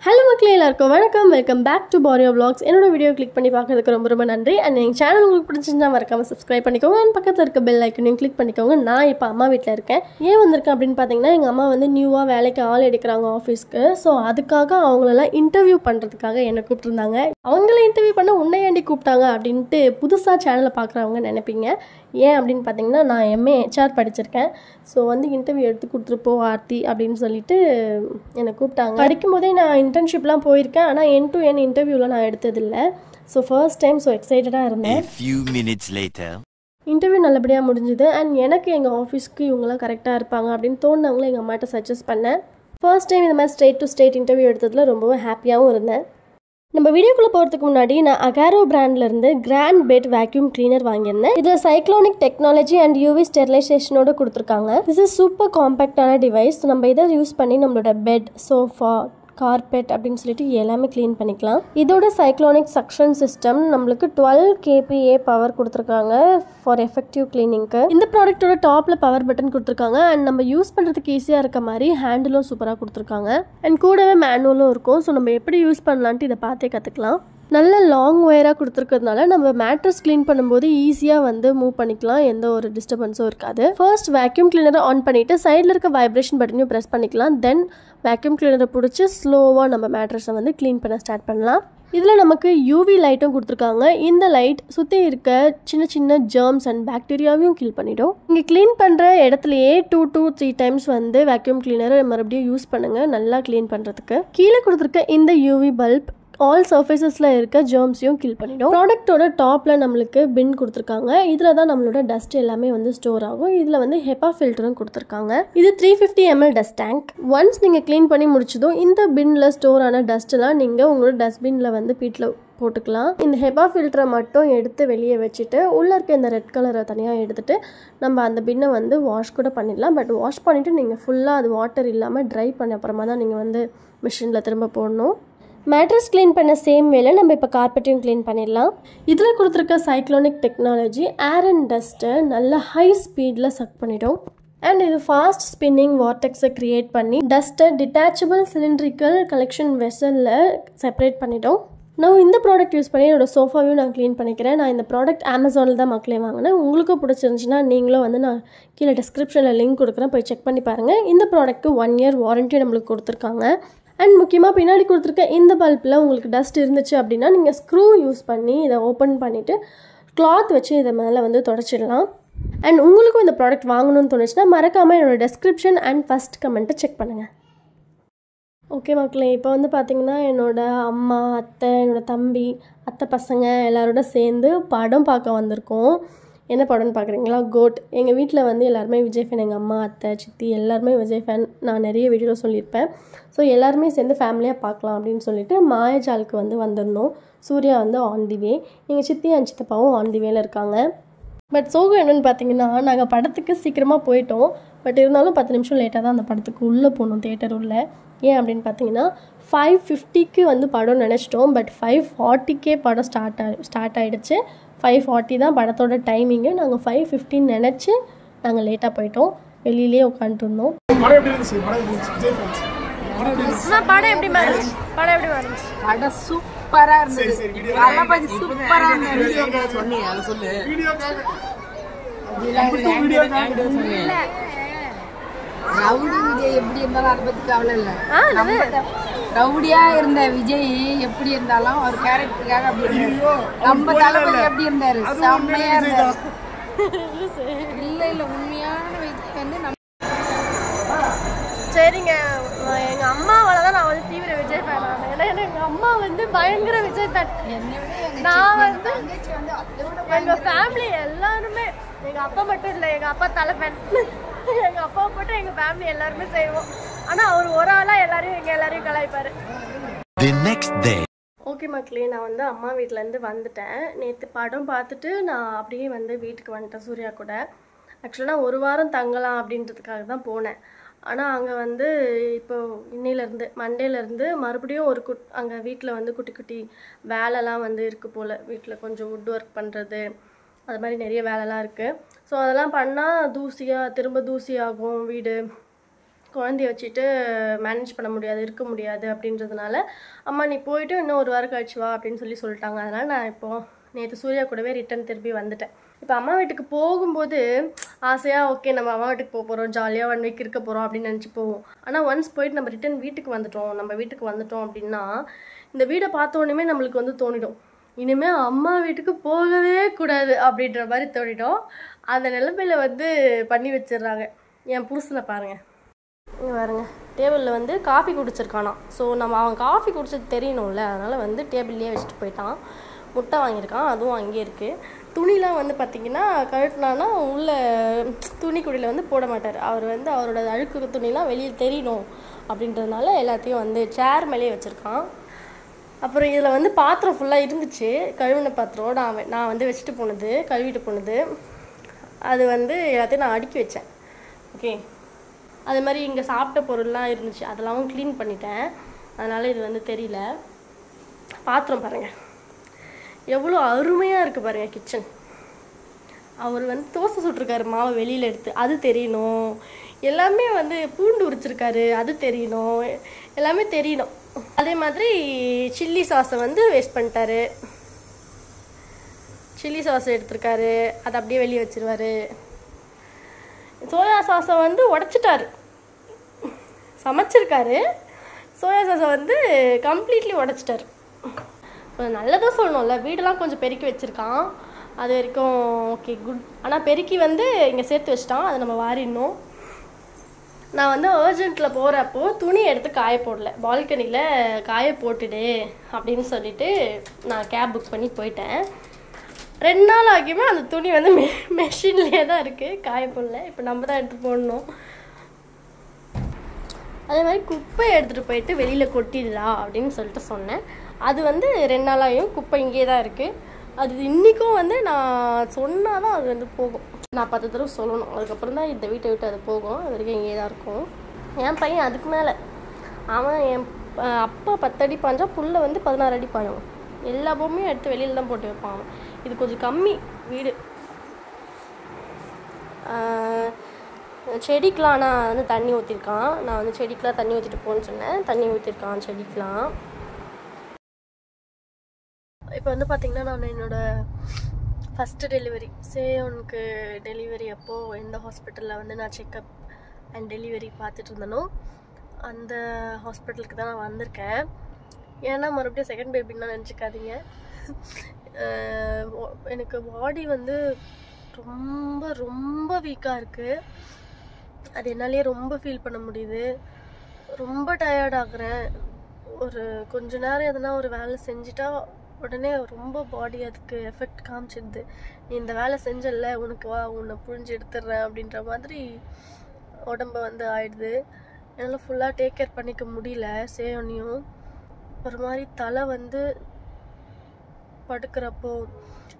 Hello மக்களே, எல்லாருக்கும் வணக்கம். வெல்கம் பேக் டு பாரியோ vlogs. என்னோட வீடியோ கிளிக் பண்ணி பார்க்கறதுக்கு ரொம்ப ரொம்ப நன்றி. அண்ட் எங்கள் சேனல் உங்களுக்கு பிடிச்சிருந்தா மறக்காம சப்ஸ்கிரைப் பண்ணிக்கோங்க. அண்ட் பக்கத்தில் இருக்க பெல் ஐக்கனையும் கிளிக் பண்ணிக்கோங்க. நான் இப்போ அம்மா வீட்டில் இருக்கேன். ஏன் வந்திருக்கேன் அப்படின்னு பார்த்தீங்கன்னா, எங்கள் அம்மா வந்து நியூவாக வேலைக்கு ஆள் எடுக்கிறாங்க ஆஃபீஸ்க்கு. ஸோ அதுக்காக அவங்களெல்லாம் இன்டர்வியூ பண்ணுறதுக்காக என்னை கூப்பிட்டுருந்தாங்க. அவங்கள இன்டர்வியூ பண்ண உன்னை ஏண்டி கூப்பிட்டாங்க அப்படின்ட்டு புதுசாக சேனலை பார்க்குறவங்க நினைப்பீங்க. ஏன் அப்படின்னு பார்த்தீங்கன்னா, நான் எம்ஏ ஹெச்ஆர் படிச்சிருக்கேன். ஸோ வந்து இன்டர்வியூ எடுத்து கொடுத்துருப்போ ஆர்த்தி அப்படின்னு சொல்லிட்டு என்னை கூப்பிட்டாங்க. படிக்கும் போதே நான் இன்டர்ன்ஷிப்லாம் போயிருக்கேன். ஆனால் என் டு என் இன்டர்வியூலாம் நான் எடுத்ததில்லை. ஸோ ஃபர்ஸ்ட் டைம் ஸோ எக்ஸைட்டடாக இருந்தேன். இன்டர்வியூ நல்லபடியாக முடிஞ்சுது. அண்ட் எனக்கு எங்கள் ஆஃபீஸ்க்கு இவங்களாம் கரெக்டாக இருப்பாங்க அப்படின்னு தோணுனவங்களும் எங்கள் அம்மாட்ட சஜஸ்ட் பண்ணேன். ஃபர்ஸ்ட் டைம் இந்த மாதிரி ஸ்டேட் டு ஸ்டேட் இன்டர்வியூ எடுத்ததில் ரொம்பவும் ஹாப்பியாகவும் இருந்தேன். நம்ம வீடியோக்குள்ளே போகிறதுக்கு முன்னாடி நான் அகாரோ பிராண்ட்லேருந்து கிராண்ட் பெட் வேக்யூம் கிளீனர் வாங்கியிருந்தேன். இதில் சைக்ளோனிக் டெக்னாலஜி அண்ட் யூவி ஸ்டெரிலைசேஷனோட கொடுத்துருக்காங்க. திஸ் இஸ் சூப்பர் காம்பேக்டான டிவைஸ். நம்ம இதை யூஸ் பண்ணி நம்மளோட பெட், சோஃபா, கார்பெட் அப்படின்னு சொல்லிட்டு எல்லாமே க்ளீன் பண்ணிக்கலாம். இதோட சைக்ளோனிக் சக்ஷன் சிஸ்டம் நம்மளுக்கு 12 kPa பவர் கொடுத்துருக்காங்க ஃபார் எஃபெக்டிவ் கிளீனிங்க்கு. இந்த ப்ராடக்ட்டோட டாப்பில் பவர் பட்டன் கொடுத்துருக்காங்க. அண்ட் நம்ம யூஸ் பண்ணுறதுக்கு ஈஸியாக இருக்க மாதிரி ஹேண்டிலும் சூப்பராக கொடுத்துருக்காங்க. அண்ட் கூடவே மேனுவலும் இருக்கும். ஸோ நம்ம எப்படி யூஸ் பண்ணலான்ட்டு இதை பார்த்தே கற்றுக்கலாம். நல்ல லாங் ஒயராக கொடுத்துருக்கிறதுனால நம்ம மேட்ரஸ் க்ளீன் பண்ணும்போது ஈஸியாக வந்து மூவ் பண்ணிக்கலாம். எந்த ஒரு டிஸ்டர்பன்ஸும் இருக்காது. ஃபர்ஸ்ட் வேக்யூம் கிளீனரை ஆன் பண்ணிவிட்டு சைடில் இருக்க வைப்ரேஷன் பட்டனையும் ப்ரெஸ் பண்ணிக்கலாம். தென் வேக்யூம் கிளீனரை பிடிச்சி ஸ்லோவாக நம்ம மேட்ரஸை வந்து க்ளீன் பண்ண ஸ்டார்ட் பண்ணலாம். இதில் நமக்கு யூவி லைட்டும் கொடுத்துருக்காங்க. இந்த லைட் சுற்றி இருக்க சின்ன சின்ன ஜெர்ம்ஸ் அண்ட் பாக்டீரியாவையும் கில் பண்ணிடும். இங்கே க்ளீன் பண்ணுற இடத்துலையே 2 to 3 டைம்ஸ் வந்து வேக்யூம் கிளீனரை மறுபடியும் யூஸ் பண்ணுங்கள் நல்லா க்ளீன் பண்ணுறதுக்கு. கீழே கொடுத்துருக்க இந்த யூவி பல்ப் ஆல் சர்ஃபேஸஸில் இருக்க ஜெர்ம்ஸையும் கில் பண்ணிடும். ப்ராடக்ட்டோட டாப்பில் நம்மளுக்கு பின் கொடுத்துருக்காங்க. இதில் தான் நம்மளோட டஸ்ட் எல்லாமே வந்து ஸ்டோர் ஆகும். இதில் வந்து ஹெப்பா ஃபில்டரும் கொடுத்துருக்காங்க. இது 350 ml டஸ்ட் டேங்க். ஒன்ஸ் நீங்கள் க்ளீன் பண்ணி முடிச்சதும் இந்த பின்னில் ஸ்டோர் ஆன டஸ்ட்டெல்லாம் நீங்கள் உங்களோட டஸ்ட்பினில் வந்து வீட்டில் போட்டுக்கலாம். இந்த ஹெப்பா ஃபில்டரை மட்டும் எடுத்து வெளியே வச்சுட்டு உள்ளே இருக்க இந்த ரெட் கலரை தனியாக எடுத்துகிட்டு நம்ம அந்த பின்னை வந்து வாஷ் கூட பண்ணிடலாம். பட் வாஷ் பண்ணிவிட்டு நீங்கள் ஃபுல்லாக அது வாட்டர் இல்லாமல் ட்ரை பண்ண அப்புறமா தான் நீங்கள் வந்து மிஷினில் திரும்ப போடணும். மேட்ரஸ் க்ளீன் பண்ண சேம் வேலை நம்ம இப்போ கார்பெட்டையும் க்ளீன் பண்ணிடலாம். இதில் கொடுத்துருக்க சைக்ளோனிக் டெக்னாலஜி ஏர் அண்ட் டஸ்ட்டை நல்ல ஹை ஸ்பீடில் சக் பண்ணிடும். அண்ட் இது ஃபாஸ்ட் ஸ்பின்னிங் வார்டெக்ஸை க்ரியேட் பண்ணி டஸ்ட்டை டிட்டாச்சபிள் சிலிண்ட்ரிக்கல் கலெக்ஷன் வெசலில் செப்பரேட் பண்ணிடும். நான் இந்த ப்ராடக்ட் யூஸ் பண்ணி என்னோடய சோஃபாவையும் நான் க்ளீன் பண்ணிக்கிறேன். நான் இந்த ப்ராடக்ட் அமேசானில் தான் மக்களே வாங்கினேன். உங்களுக்கும் பிடிச்சிருந்துச்சுன்னா நீங்களும் வந்து நான் கீழே டிஸ்கிரிப்ஷனில் லிங்க் கொடுக்குறேன், போய் செக் பண்ணி பாருங்கள். இந்த ப்ராடக்ட்டு 1 year வாரண்ட்டி நம்மளுக்கு கொடுத்துருக்காங்க. அண்ட் முக்கியமாக பின்னாடி கொடுத்துருக்க இந்த பல்பில் உங்களுக்கு டஸ்ட் இருந்துச்சு அப்படின்னா நீங்கள் ஸ்க்ரூ யூஸ் பண்ணி இதை ஓப்பன் பண்ணிவிட்டு கிளாத் வச்சு இதை மேலே வந்து தொடச்சிடலாம். அண்ட் உங்களுக்கும் இந்த ப்ராடக்ட் வாங்கணும்னு தோணுச்சுன்னா மறக்காமல் என்னோடய டெஸ்கிரிப்ஷன் அண்ட் ஃபஸ்ட் கமெண்ட்டை செக் பண்ணுங்கள். ஓகே மக்களே, இப்போ வந்து பார்த்திங்கன்னா என்னோடய அம்மா, அத்தை, என்னோடய தம்பி, அத்தை பசங்க எல்லாரோட சேர்ந்து படம் பார்க்க வந்திருக்கோம். என்ன படம்னு பார்க்குறீங்களா? கோட். எங்கள் வீட்டில் வந்து எல்லாருமே விஜய் ஃபேன். எங்கள் அம்மா, அத்தை, சித்தி எல்லாருமே விஜய் ஃபேன். நான் நிறைய வீடியோவில் சொல்லியிருப்பேன். ஸோ எல்லாருமே சேர்ந்து ஃபேமிலியாக பார்க்கலாம் அப்படின்னு சொல்லிட்டு மாயாஜாலுக்கு வந்து வந்திருந்தோம். சூர்யா வந்து ஆன் தி வே, எங்கள் சித்தி அண்ட் சித்தப்பாவும் ஆன் தி வேல இருக்காங்க. பட் சோகம் என்னென்னு பார்த்தீங்கன்னா, நாங்கள் படத்துக்கு சீக்கிரமாக போயிட்டோம். பட் இருந்தாலும் 10 நிமிஷம் லேட்டாக தான் அந்த படத்துக்கு உள்ளே போகணும், தேட்டர் உள்ளே. ஏன் அப்படின்னு பார்த்தீங்கன்னா 5:50க்கு வந்து படம் நினச்சிட்டோம். பட் 5:40க்கே படம் ஸ்டார்ட் ஆகிடுச்சு. 5:40 தான் படத்தோட டைமிங்கு. நாங்கள் 5:15 நினச்சி நாங்கள் லேட்டாக போயிட்டோம். வெளியிலே உட்காந்துருந்தோம். படம் எப்படி இருந்துச்சு? படம் சூப்பரா இருந்துச்சு. தளபதி சூப்பரா இருந்துச்சு. ரவுடி விஜய் எப்படி இருந்தாலும் அதை பத்தி கவலை இல்லை. ரவுடியா இருந்த விஜய் எப்படி இருந்தாலும் ஒரு கேரக்டருக்காக அப்படி இருந்தாரு. நம்ம தளபதி எப்படி இருந்தாரு? செம்மையா இருந்தாரு. இல்ல உண்மையான விஜய் வந்து சரிங்க. எங்கள் அம்மாவால் தான் நான் வந்து தீவிர விஜய் ஃபேன் ஆனேன். ஏன்னா எங்கள் அம்மா வந்து பயங்கர விஜய் ஃபேன். நான் வந்து எங்கள் ஃபேமிலி எல்லாருமே, எங்கள் அப்பா மட்டும் இல்லை, எங்கள் அப்பா தலை ஃபேன். எங்கள் அப்பா மட்டும் எங்கள் ஃபேமிலி எல்லாருமே செய்வோம். ஆனால் அவர் ஒரு ஆளாக எல்லாரையும் கலாய்ப்பார். ஓகே மக்களே, நான் வந்து அம்மா வீட்டிலேருந்து வந்துட்டேன். நேற்று படம் பார்த்துட்டு நான் அப்படியே வந்து வீட்டுக்கு வந்துட்டேன் சூர்யா கூட. ஆக்சுவலாக நான் 1 வாரம் தங்கலாம் அப்படின்றதுக்காக தான் போனேன். ஆனால் அங்கே வந்து இப்போ இன்னையிலேருந்து மண்டேலேருந்து மறுபடியும் அங்கே வீட்டில் வந்து குட்டி குட்டி வேலைலாம் வந்து இருக்குது போல். வீட்டில் கொஞ்சம் வுட் ஒர்க் பண்ணுறது, அது மாதிரி நிறைய வேலைலாம் இருக்குது. ஸோ அதெல்லாம் பண்ணால் திரும்ப தூசியாகும் வீடு. குழந்தைய வச்சுட்டு மேனேஜ் பண்ண முடியாது, இருக்க முடியாது அப்படின்றதுனால அம்மா நீ போயிட்டு இன்னும் 1 வாரம் கழிச்சு வா அப்படின்னு சொல்லிட்டாங்க. அதனால் நான் இப்போது நேற்று சூர்யா கூடவே ரிட்டன் திருப்பி வந்துட்டேன். இப்போ அம்மா வீட்டுக்கு போகும்போது ஆசையாக ஓகே நம்ம அம்மா வீட்டுக்கு போக போகிறோம், ஜாலியாக 1 வீக் இருக்க போகிறோம் அப்படின்னு நினச்சி போவோம். ஆனால் ஒன்ஸ் போயிட்டு நம்ம ரிட்டன் வீட்டுக்கு வந்துட்டோம் அப்படின்னா இந்த வீடை பார்த்தோன்னே நம்மளுக்கு வந்து தோணிடும், இனிமேல் அம்மா வீட்டுக்கு போகவே கூடாது அப்படின்ற மாதிரி தோணிடும். அந்த நிலைமையில் வந்து பண்ணி வச்சிடுறாங்க. என் புருஷனை பாருங்கள், இங்கே பாருங்க, டேபிளில் வந்து காஃபி குடிச்சிருக்கானா. ஸோ நம்ம அவன் காஃபி குடிச்சது தெரியணும்ல, அதனால் வந்து டேபிள்லேயே வச்சுட்டு போயிட்டான். முட்டை வாங்கியிருக்கான், அதுவும் அங்கேயே இருக்குது. துணிலாம் வந்து பார்த்திங்கன்னா கழட்டினானா உள்ள துணி குடியில் வந்து போட மாட்டார். அவர் வந்து அவரோட அழுக்கு துணிலாம் வெளியில் தெரியணும் அப்படின்றதுனால எல்லாத்தையும் வந்து சேர் மேலேயே வச்சுருக்கான். அப்புறம் இதில் வந்து பாத்திரம் ஃபுல்லாக இருந்துச்சு, கழுவின பாத்திரம் நான் வந்து வச்சுட்டு போனது, கழுவிட்டு போனது. அது வந்து எல்லாத்தையும் நான் அடுக்கி வச்சேன். ஓகே, அது மாதிரி இங்கே சாப்பிட்ட பொருள்லாம் இருந்துச்சு, அதெல்லாம் க்ளீன் பண்ணிட்டேன். அதனால் இது வந்து தெரியல. பாத்திரம் பாருங்கள் எவ்வளோ அருமையாக இருக்குது பாருங்கள் கிச்சன். அவர் வந்து தோசை சுட்டிருக்காரு மாவை வெளியில் எடுத்து, அது தெரியணும். எல்லாமே வந்து பூண்டு உரிச்சிருக்காரு, அது தெரியணும். எல்லாமே தெரியணும். அதே மாதிரி சில்லி சாஸை வந்து வேஸ்ட் பண்ணிட்டாரு. சில்லி சாஸ் எடுத்துருக்காரு, அதை அப்படியே வெளியே வச்சிருவார். சோயா சாஸை வந்து உடச்சிட்டாரு, சமைச்சிருக்காரு, சோயா சாஸை வந்து கம்ப்ளீட்லி உடச்சிட்டாரு. நல்லதாக சொல்லணும்ல, வீடெல்லாம் கொஞ்சம் பெருக்கி வச்சுருக்கான், அது வரைக்கும் ஓகே குட். ஆனால் பெருக்கி வந்து இங்கே சேர்த்து வச்சிட்டான், அதை நம்ம வாரிடணும். நான் வந்து அர்ஜென்ட்டில் போகிறப்போ துணி எடுத்து காய போடல, பால்கனியில் காய போட்டுடு அப்படின்னு சொல்லிட்டு நான் கேப் புக் பண்ணி போயிட்டேன். 2 நாள் ஆகியுமே அந்த துணி வந்து மெஷின்லேயே தான் இருக்குது, காய போடல. இப்போ நம்ம தான் எடுத்து போடணும். அதே மாதிரி குப்பையை எடுத்துகிட்டு போயிட்டு வெளியில் கொட்டிடலாம் அப்படின்னு சொல்லிட்டு சொன்னேன். அது வந்து 2 நாளாகியும் குப்பை இங்கே தான் இருக்குது. அது இன்றைக்கும் வந்து நான் சொன்னால் தான் அது வந்து போகும். நான் 10 தடவை சொல்லணும், அதுக்கப்புறம் தான் இந்த வீட்டை விட்டு அது போகும். அது வரைக்கும் இங்கே தான் இருக்கும். என் பையன் அதுக்கு மேலே, அவன் என் அப்பா 10 அடி பாய்ஞ்சா புள்ள வந்து 16 அடி பாயும். எல்லா பொம்மையும் எடுத்து வெளியில் தான் போட்டு வைப்பான். இது கொஞ்சம் கம்மி வீடு. செடிக்கெலாம் நான் வந்து தண்ணி ஊற்றிருக்கான். நான் வந்து செடிக்கெலாம் தண்ணி ஊற்றிட்டு போன்னு சொன்னேன், தண்ணி ஊற்றிருக்கான் செடிக்கெலாம். இப்போ வந்து பார்த்திங்கன்னா நான் என்னோடய ஃபஸ்ட்டு டெலிவரி, சேயோனுக்கு டெலிவரி அப்போது எந்த ஹாஸ்பிட்டலில் வந்து நான் செக்கப் அண்ட் டெலிவரி பார்த்துட்டு இருந்தனோ அந்த ஹாஸ்பிட்டலுக்கு தான் நான் வந்திருக்கேன். ஏன்னா மறுபடியும் செகண்ட் பேபின்னு நினச்சிக்காதீங்க. எனக்கு பாடி வந்து ரொம்ப ரொம்ப வீக்காக இருக்குது. அது என்னாலேயே ரொம்ப ஃபீல் பண்ண முடியுது. ரொம்ப டயர்ட் ஆகுறேன். ஒரு கொஞ்ச நேரம் எதனா ஒரு வேலை செஞ்சுட்டா உடனே ரொம்ப பாடி அதுக்கு எஃபெக்ட் காமிச்சிடுது. நீ இந்த வேலை செஞ்சல, உனக்கு வா உன்னை புழிஞ்சு எடுத்துடுறேன் அப்படின்ற மாதிரி உடம்பு வந்து ஆயிடுது. என்னால் ஃபுல்லாக டேக் கேர் பண்ணிக்க முடியல. சேயோனையும் ஒரு மாதிரி தலை வந்து படுக்கிறப்போ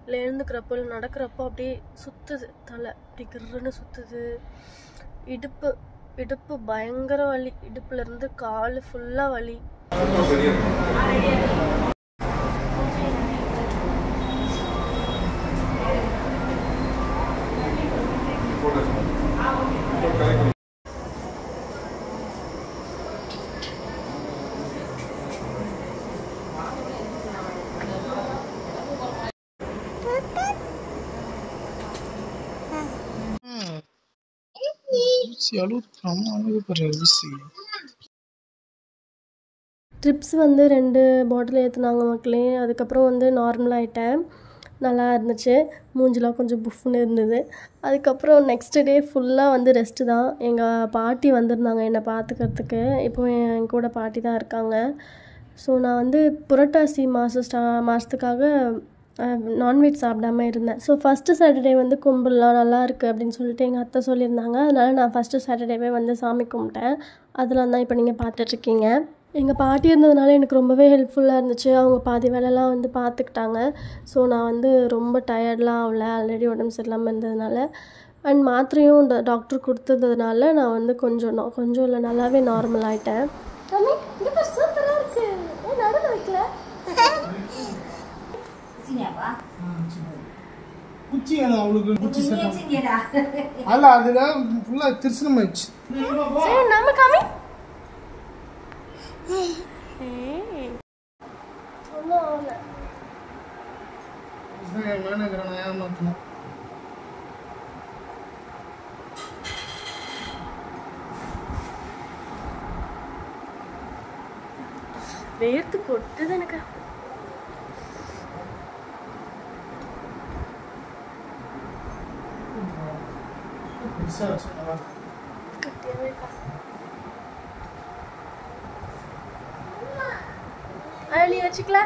இல்லை எழுந்துக்கிறப்போ இல்லை நடக்கிறப்போ அப்படியே சுற்றுது, தலை அப்படி கிருன்னு சுற்றுது. இடுப்பு பயங்கர வலி, இடுப்புலேருந்து கால் ஃபுல்லாக வலி. ட்ரிப்ஸ் வந்து 2 பாட்டில் ஏற்றுனாங்க மக்களே. அதுக்கப்புறம் வந்து நார்மலாகிட்டேன், நல்லா இருந்துச்சு. மூஞ்சிலாம் கொஞ்சம் புஃப்னு இருந்தது. அதுக்கப்புறம் நெக்ஸ்ட் டே ஃபுல்லாக வந்து ரெஸ்ட்டு தான். எங்கள் பாட்டி வந்திருந்தாங்க என்னை பார்த்துக்கிறதுக்கு. இப்போ என் கூட பாட்டி தான் இருக்காங்க. ஸோ நான் வந்து புரட்டாசி மாதத்துக்காக நான்வெஜ் சாப்பிடாம இருந்தேன். ஸோ ஃபஸ்ட்டு சாட்டர்டே வந்து கும்பல்லாம் நல்லா இருக்குது அப்படின்னு சொல்லிட்டு எங்கள் அத்தை சொல்லியிருந்தாங்க. அதனால் நான் ஃபஸ்ட்டு சாட்டர்டேவே வந்து சாமி கும்பிட்டேன். அதெல்லாம் தான் இப்போ நீங்கள் பார்த்துட்ருக்கீங்க. எங்கள் பாட்டி இருந்ததுனால எனக்கு ரொம்பவே ஹெல்ப்ஃபுல்லாக இருந்துச்சு. அவங்க பாதி வேலைலாம் வந்து பார்த்துக்கிட்டாங்க. ஸோ நான் வந்து ரொம்ப டயர்ட்லாம் ஆகல, ஆல்ரெடி உடம்பு சரியில்லாமல் இருந்ததுனால. அண்ட் மாத்திரையும் டாக்டர் கொடுத்ததுனால நான் வந்து கொஞ்சம் இல்லை நல்லாவே நார்மல் ஆகிட்டேன். சூப்பராக இருக்குது, நடுவில் வைக்கல. குச்சி வேணும் அவளுக்கு குச்சி செட் அல்ல அதுல ஃபுல்லா திருசனம் ஆயிடுச்சு சரி நம்ம காமி மேனேஜரை நான் ஏமாத்தணும் வேர்த்து கொட்டுது எனக்கு நீ வச்சுக்கல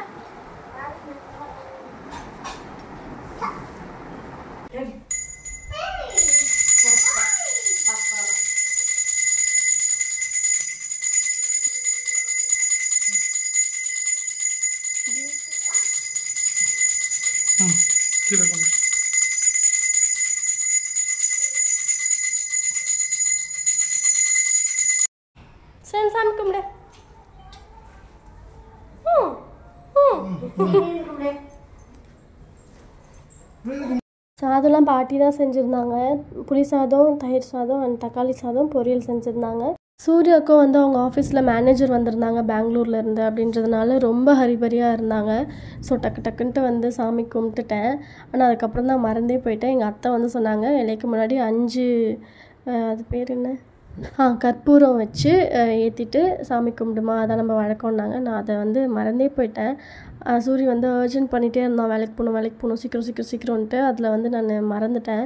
கீழே பண்ணு சரி சாமி கும்பிடு சாதம்லாம் பாட்டி தான் செஞ்சுருந்தாங்க. புளி சாதம், தயிர் சாதம் அண்ட் தக்காளி சாதம், பொரியல் செஞ்சுருந்தாங்க. சூர்யாவுக்கும் வந்து அவங்க ஆஃபீஸில் மேனேஜர் வந்திருந்தாங்க பெங்களூர்லேருந்து. அப்படின்றதுனால ரொம்ப ஹரிபரியாக இருந்தாங்க. ஸோ டக்குன்ட்டு வந்து சாமி கும்பிட்டுட்டேன். ஆனால் அதுக்கப்புறம் தான் மறந்தே போயிட்டேன். எங்கள் அத்தை வந்து சொன்னாங்க, இலைக்கு முன்னாடி 5 அது பேர் என்ன கற்பூரம் வச்சு ஏற்றிட்டு சாமி கும்பிடுமா, அதான் நம்ம வழக்கம்னாங்க. நான் அதை வந்து மறந்தே போயிட்டேன். சூரிய வந்து அர்ஜென்ட் பண்ணிகிட்டே இருந்தான், வேலைக்கு போகணும் சீக்கிரம்ன்ட்டு. அதில் வந்து நான் மறந்துட்டேன்.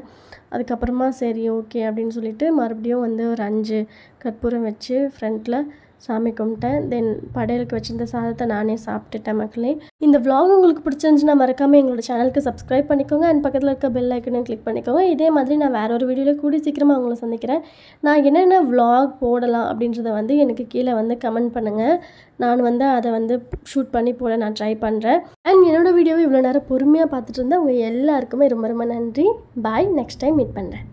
அதுக்கப்புறமா சரி ஓகே அப்படின்னு சொல்லிட்டு மறுபடியும் வந்து ஒரு 5 கற்பூரம் வச்சு ஃப்ரண்ட்டில் சாமி கும்பிட்டேன். தென் படையலுக்கு வச்சுருந்த சாதத்தை நானே சாப்பிட்டுட்டேன் மக்களே. இந்த vlog உங்களுக்கு பிடிச்சிருந்துச்சுன்னா மறக்காமல் எங்களோட சேனலுக்கு சப்ஸ்கிரைப் பண்ணிக்கோங்க அண்ட் பக்கத்தில் இருக்க பெல் ஐக்கனையும் கிளிக் பண்ணிக்கோங்க. இதே மாதிரி நான் வேற ஒரு வீடியோவில் கூடி சீக்கிரமாக உங்களை சந்திக்கிறேன். நான் என்னென்ன vlog போடலாம் அப்படின்றத வந்து எனக்கு கீழே வந்து கமெண்ட் பண்ணுங்கள். நான் வந்து அதை வந்து ஷூட் பண்ணி போட நான் ட்ரை பண்ணுறேன். அண்ட் என்னோடய வீடியோவை இவ்வளோ நேரம் பொறுமையாக பார்த்துட்டு இருந்தேன். உங்கள் எல்லாருக்குமே ரொம்ப ரொம்ப நன்றி. பாய். நெக்ஸ்ட் டைம் மீட் பண்ணுறேன்.